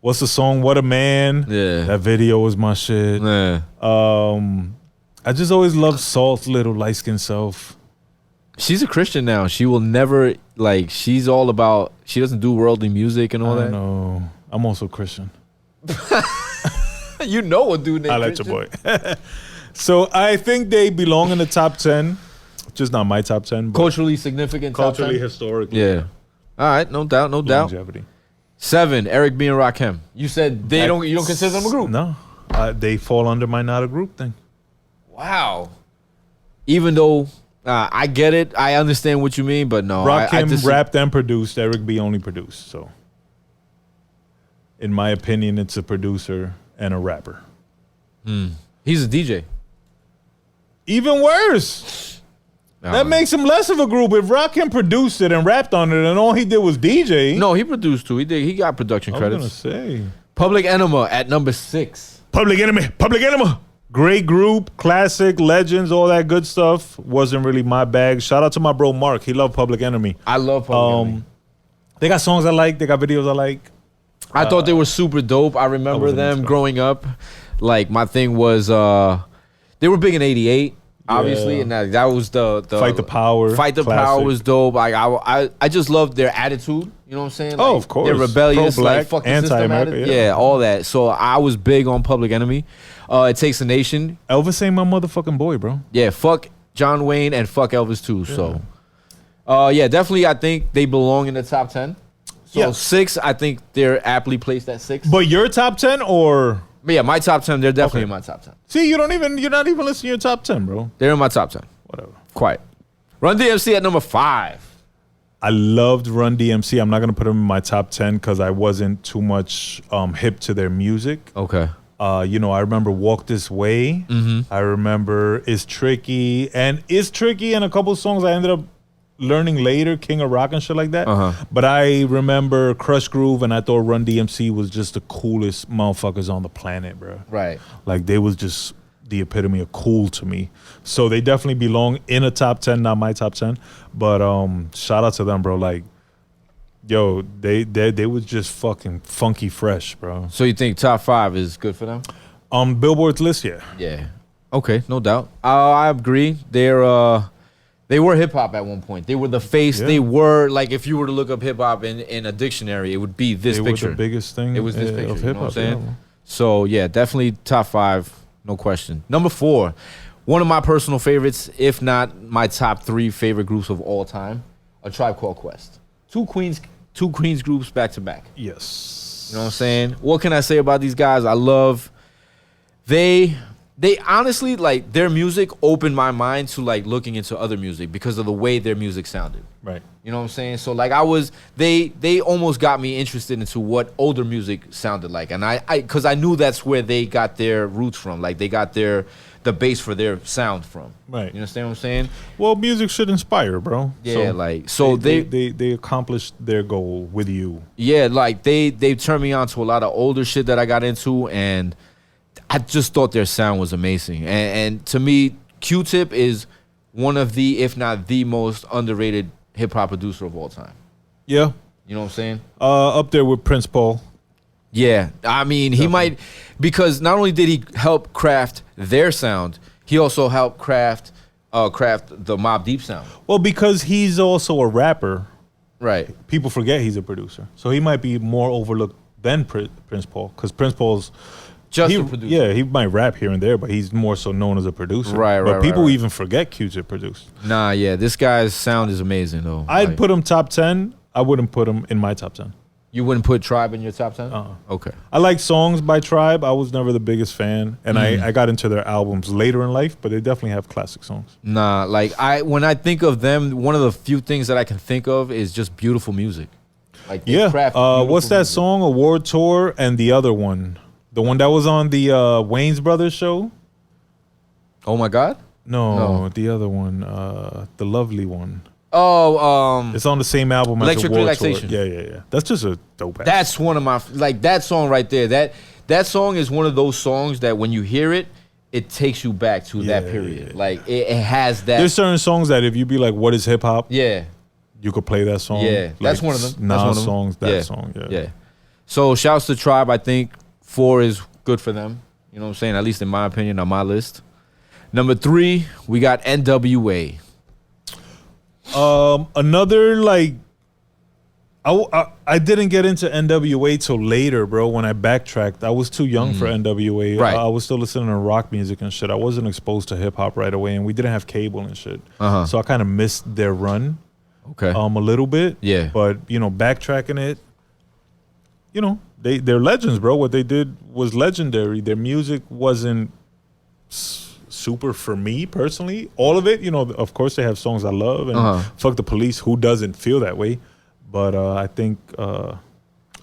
What's the song? What a Man. Yeah. That video was my shit. Yeah. I just always loved Salt's little light skinned self. She's a Christian now. She will never she's all about. She doesn't do worldly music and all I that. know. I'm also Christian. You know a dude named I like Christian. your boy. So I think they belong in the top 10. Just not my top 10. But Culturally significant. top culturally, 10? historically. Yeah. All right. No doubt. No doubt. Longevity. 7, Eric B and Rakim. You said you don't consider them a group. No, they fall under my not a group thing. Wow. Even though I get it, I understand what you mean, but no. Rakim rapped and produced. Eric B only produced. So, in my opinion, it's a producer and a rapper. He's a DJ. Even worse. That makes him less of a group. If Rakim produced it and rapped on it, and all he did was DJ. No, he produced too. He got production credits. I was gonna say Public Enema at number 6. Public Enemy. Great group, classic, legends, all that good stuff. Wasn't really my bag. Shout out to my bro Mark. He loved Public Enemy. I love Public Enemy. They got songs I like. They got videos I like. I thought they were super dope. I remember them growing up. Like, my thing was, they were big in '88, obviously, and that was the Fight the Power. Fight the classic. Power was dope. Like, I just loved their attitude. You know what I'm saying? Like, of course. They're rebellious, Pro-black, like, fuck the system anti-America, attitude. Yeah, all that. So I was big on Public Enemy. It Takes a Nation. Elvis ain't my motherfucking boy, bro. Yeah, fuck John Wayne and fuck Elvis too. So, yeah, definitely. I think they belong in the top 10. So 6, I think they're aptly placed at 6. But your top 10 or? But yeah, my top 10. They're definitely in my top 10. See, you're not even listening to your top 10, bro. They're in my top 10. Whatever. Quiet. Run DMC at number 5. I loved Run DMC. I'm not gonna put them in my top 10 because I wasn't too much hip to their music. Okay. I remember Walk This Way. I remember It's Tricky. And a couple songs I ended up learning later, King of Rock and shit like that. But I remember Crush Groove, and I thought Run DMC was just the coolest motherfuckers on the planet, bro. Right. Like, they was just the epitome of cool to me. So they definitely belong in a top 10, not my top 10. But shout out to them, bro. Like, yo, they was just fucking funky fresh, bro. So you think top 5 is good for them? Billboard's list, yeah. Yeah. Okay, no doubt. I agree. They were hip hop at one point. They were the face. Yeah. They were, like, if you were to look up hip hop in a dictionary, it would be this picture. They were the biggest thing. It was this picture of you know hip what I'm hop. saying? Yeah. So yeah, definitely top 5, no question. Number 4, one of my personal favorites, if not my top 3 favorite groups of all time, A Tribe Called Quest. Two Queens groups back to back. Yes. You know what I'm saying? What can I say about these guys? I love they honestly, like, their music opened my mind to, like, looking into other music because of the way their music sounded. Right. You know what I'm saying? So, like, they almost got me interested into what older music sounded like. And because I knew that's where they got their roots from. Like, they got the base for their sound from. Right. You understand what I'm saying? Well, music should inspire, bro. Yeah, so they accomplished their goal with you. Yeah, like, they turned me on to a lot of older shit that I got into, and I just thought their sound was amazing. And to me, Q-Tip is one of the, if not the most underrated hip-hop producer of all time. Yeah. You know what I'm saying? Up there with Prince Paul. Yeah. I mean, he might, because not only did he help craft their sound, he also helped craft the Mobb Deep sound. Well, because he's also a rapper. Right. People forget he's a producer. So he might be more overlooked than Prince Paul. Because Prince Paul's... Just a producer. Yeah, he might rap here and there, but he's more so known as a producer. Right. But people even forget Q-Tip produced. Nah, yeah, this guy's sound is amazing, though. I'd put him top 10. I wouldn't put him in my top 10. You wouldn't put Tribe in your top 10? Okay. I like songs by Tribe. I was never the biggest fan, and I got into their albums later in life, but they definitely have classic songs. Nah, like, when I think of them, one of the few things that I can think of is just beautiful music. Like, Yeah. What's that song? Award Tour, and the other one. The one that was on the Wayans Brothers show? Oh My God? No, the other one. The lovely one. Oh, It's on the same album as Electric Award Relaxation. Tour. Yeah. That's just a dope ass. that's one of my, like, that song right there. That song is one of those songs that when you hear it, it takes you back to that period. Yeah. Like, it has that. There's certain songs that if you be like, what is hip hop? Yeah. You could play that song. Yeah. That's one of them. That's one of them. songs, that song. Yeah. So, shouts to Tribe. I think 4 is good for them. You know what I'm saying? At least in my opinion, on my list. Number 3, we got NWA. Another, like, I didn't get into NWA till later, bro. When I backtracked, I was too young for NWA. Right. I was still listening to rock music and shit. I wasn't exposed to hip hop right away, and we didn't have cable and shit. So I kind of missed their run. Okay. A little bit. Yeah. But backtracking it, you know, they're legends, bro. What they did was legendary. Their music wasn't super for me personally. All of it, you know, of course they have songs I love and Fuck the Police. Who doesn't feel that way? But I think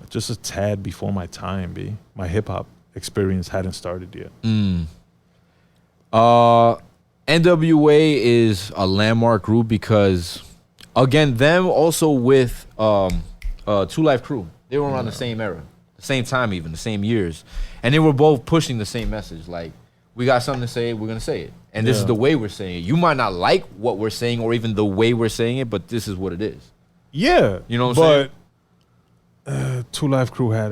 just a tad before my time, B. My hip hop experience hadn't started yet. NWA is a landmark group because, again, them also with 2 Live Crew. They were around the same era, the same time even, the same years. And they were both pushing the same message. Like, we got something to say, we're going to say it. And this is the way we're saying it. You might not like what we're saying or even the way we're saying it, but this is what it is. Yeah. You know what I'm saying? But 2 Live Crew had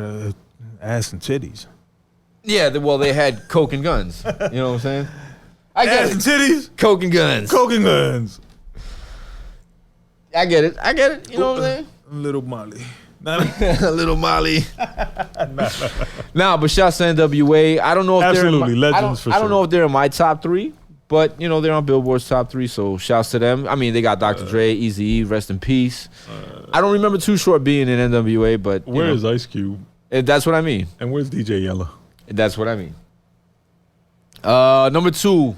ass and titties. Yeah, well, they had coke and guns. You know what I'm saying? I get ass it. and titties? Coke and guns. Coke and guns. I get it. You know what I'm saying? Little Molly. Little Molly. Nah, but shouts to NWA. I don't know if absolutely they're legends for sure. I don't know if they're in my top 3, but you know they're on Billboard's top 3. So shouts to them. I mean, they got Dr. Dre, Eazy-E, rest in peace. I don't remember Too Short being in NWA, but where is Ice Cube? That's what I mean. And where's DJ Yella? That's what I mean. Number 2.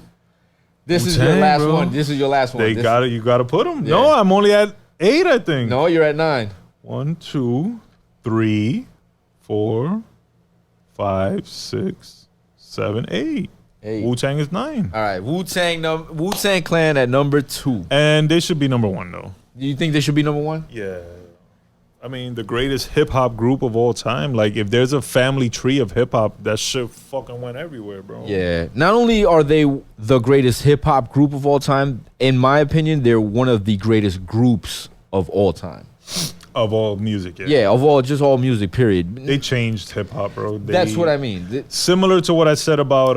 This is your last one. This is your last one. You got to put them. Yeah. No, I'm only at 8, I think. No, you're at 9. 1, 2, 3, 4, 5, 6, 7, 8. Wu-Tang is 9. All right, Wu-Tang Clan at number 2. And they should be number 1, though. Do you think they should be number 1? Yeah. I mean, the greatest hip-hop group of all time. Like, if there's a family tree of hip-hop, that shit fucking went everywhere, bro. Yeah. Not only are they the greatest hip-hop group of all time, in my opinion, they're one of the greatest groups of all time. Of all music, yeah. Yeah, of all music, period. They changed hip-hop, bro. That's what I mean. Similar to what I said about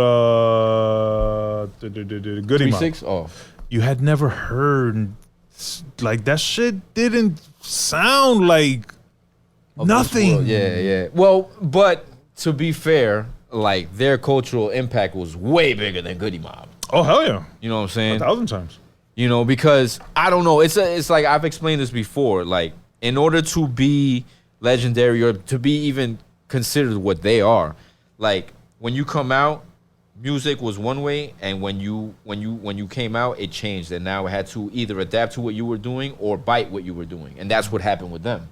Goody Mob. 3-6? Oh. You had never heard, like, that shit didn't sound like nothing. Yeah. Well, but to be fair, like, their cultural impact was way bigger than Goody Mob. Oh, hell yeah. You know what I'm saying? 1,000 times. You know, because, I don't know, it's like, I've explained this before, like, in order to be legendary or to be even considered what they are, like, when you come out, music was one way, and when you came out, it changed, and now it had to either adapt to what you were doing or bite what you were doing, and that's what happened with them.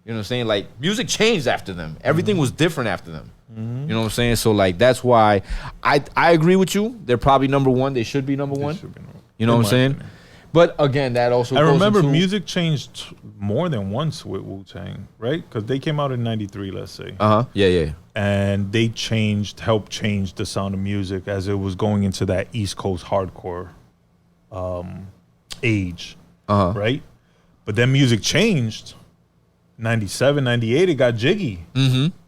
You know what I'm saying? Like, music changed after them. Everything was different after them. You know what I'm saying? So, like, that's why I agree with you. They're probably number 1. They should be number 1. You know what I'm saying? Opinion. But again, that also. I remember music changed more than once with Wu-Tang, right? Because they came out in '93, let's say. Yeah. And they helped change the sound of music as it was going into that East Coast hardcore age, right? But then music changed. 97, 98, it got jiggy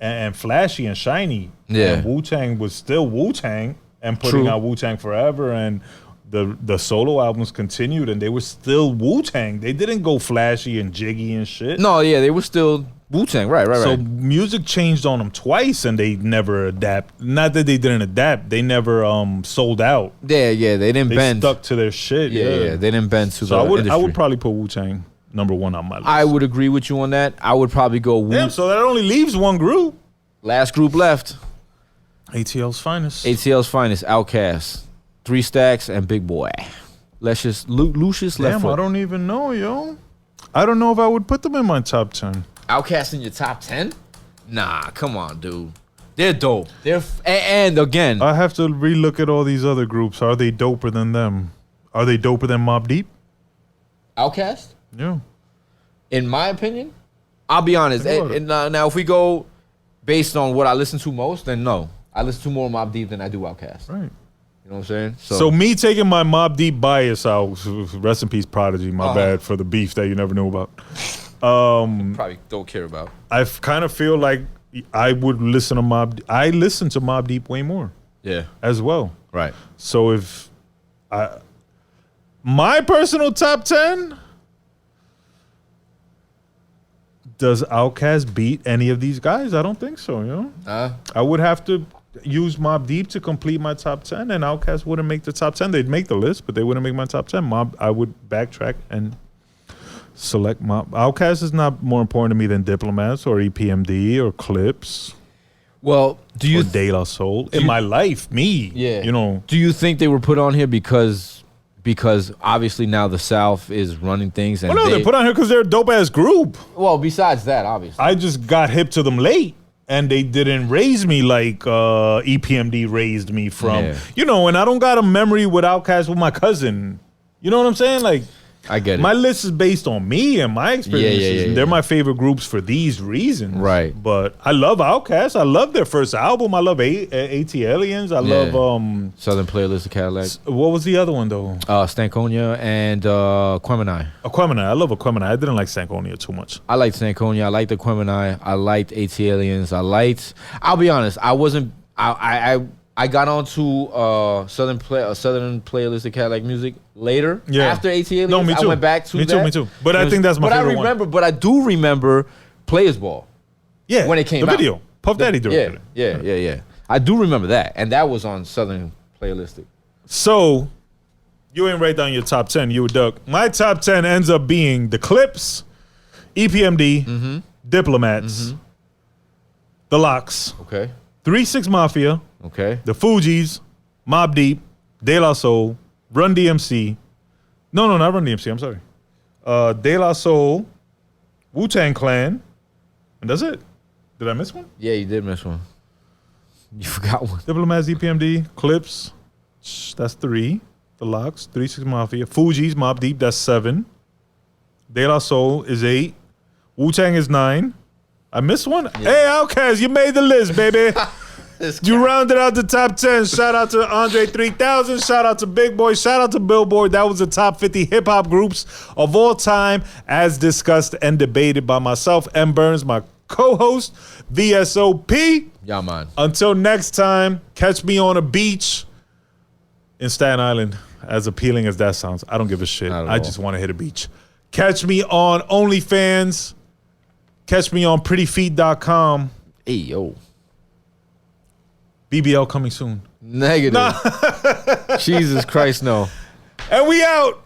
and flashy and shiny. Yeah. And Wu-Tang was still Wu-Tang and putting out Wu-Tang Forever, and the solo albums continued, and they were still Wu-Tang. They didn't go flashy and jiggy and shit. No, yeah, they were still Wu-Tang, right. So music changed on them twice, and they never adapt. Not that they didn't adapt, they never sold out. Yeah, they didn't bend. They stuck to their shit. Yeah, they didn't bend to the industry. I would probably put Wu-Tang number 1 on my list. I would agree with you on that. I would probably go Damn, so that only leaves one group. Last group left. ATL's finest. Outkast, 3 Stacks, and Big Boy. Lucius left foot. I don't even know, yo. I don't know if I would put them in my top 10. Outkast in your top 10? Nah, come on, dude. They're dope. And again, I have to relook at all these other groups. Are they doper than them? Are they doper than Mobb Deep? Outkast? Yeah. In my opinion, I'll be honest. Now, if we go based on what I listen to most, then no. I listen to more Mobb Deep than I do Outkast. Right. You know what I'm saying? So me taking my Mobb Deep bias out, rest in peace, Prodigy, my bad for the beef that you never knew about. Probably don't care about. I kind of feel like I would listen to I listen to Mobb Deep way more. Yeah. As well. Right. So if my personal top 10, does Outkast beat any of these guys? I don't think so, you know? I would have to use Mobb Deep to complete my top 10, and Outkast wouldn't make the top 10. They'd make the list, but they wouldn't make my top 10. I would backtrack and Select Mob. Outkast is not more important to me than Diplomats or EPMD or Clips Well, do you or De La Soul. In my life, me. Yeah. You know. Do you think they were put on here because obviously now the South is running things and Oh, no, they put on here because they're a dope-ass group. well, besides that, obviously. I just got hip to them late. And they didn't raise me like EPMD raised me from, you know, and I don't got a memory with Outkast with my cousin. You know what I'm saying? Like, I get it. my list is based on me and my experiences. And they're my favorite groups for these reasons. Right. But I love Outkast. I love their first album. I love AT Aliens. I love Southern Playlist of Cadillac. what was the other one though? Stankonia and Aquemini. Aquemini. I love Aquemini. I didn't like Stankonia too much. I liked Stankonia. I liked Aquemini. I liked AT Aliens. I'll be honest, I got onto Southern Playlist of Cadillac music later. Yeah. After AT Aliens, no, me too. I went back to Me too. But I think that's my favorite one. But I do remember Players Ball. Yeah. When it came out. The video. Puff Daddy directed it. Yeah. I do remember that. And that was on Southern Playlistic. So, you ain't write down your top 10. You were Duck. My top 10 ends up being The Clips, EPMD, Diplomats, The Lox, Okay. 3-6 Mafia, Okay. The Fugees, Mobb Deep, De La Soul, Run DMC. No, not Run DMC. I'm sorry. De La Soul, Wu-Tang Clan, and that's it. Did I miss one? Yeah, you did miss one. You forgot one. Diplomats, EPMD, Clips, that's 3. The Lox, 3-6 Mafia, Fugees, Mobb Deep, that's 7. De La Soul is 8. Wu-Tang is 9. I missed one? Yeah. Hey, Outkast, you made the list, baby. You rounded out the top 10. Shout out to Andre 3000. Shout out to Big Boy. Shout out to Billboard. That was the top 50 hip-hop groups of all time as discussed and debated by myself, M. Burnz, my co-host, VSOP. Yeah, man. Until next time, catch me on a beach in Staten Island. As appealing as that sounds, I don't give a shit. I just want to hit a beach. Catch me on OnlyFans. Catch me on prettyfeet.com. Hey, yo. BBL coming soon. Negative. Jesus Christ, no. And we out.